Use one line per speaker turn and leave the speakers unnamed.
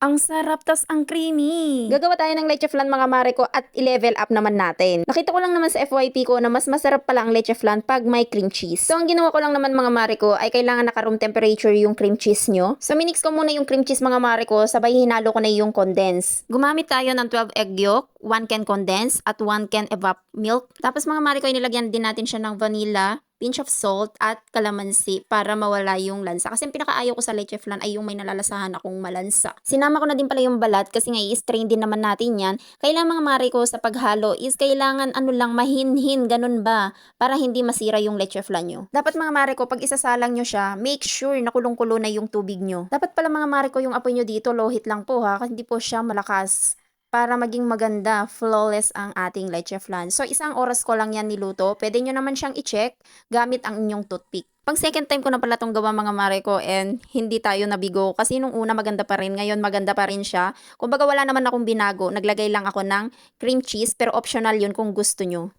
Ang sarap tas ang creamy.
Gagawa tayo ng leche flan mga mare ko at i-level up naman natin. Nakita ko lang naman sa FYP ko na mas masarap pala ang leche flan pag may cream cheese. So ang ginawa ko lang naman mga mare ko ay kailangan naka room temperature yung cream cheese nyo. So minix ko muna yung cream cheese mga mare ko, sabay hinalo ko na yung condense. Gumamit tayo ng 12 egg yolk, 1 can condense at 1 can evap milk. Tapos mga mare ko, inilagyan din natin siya ng vanilla, pinch of salt at kalamansi para mawala yung lansa. Kasi yung pinakaayaw ko sa leche flan ay yung may nalalasahan akong malansa. Sinama ko na din pala yung balat kasi nga i-strain din naman natin yan. Kailangan mga mare ko sa paghalo is kailangan ano lang mahinhin, ganun ba? Para hindi masira yung leche flan nyo. Dapat mga mare ko, pag isasalang nyo siya, make sure na kulong-kulo na yung tubig nyo. Dapat pala mga mare ko, yung apoy nyo dito, low heat lang po ha, kasi hindi po siya malakas, para maging maganda, flawless ang ating leche flan. So, 1 oras ko lang yan niluto. Pwede nyo naman siyang i-check gamit ang inyong toothpick. Pang second time ko na pala itong gawa mga mare ko and hindi tayo nabigo. Kasi nung una maganda pa rin, ngayon maganda pa rin siya. Kumbaga wala naman akong binago. Naglagay lang ako ng cream cheese pero optional yun kung gusto nyo.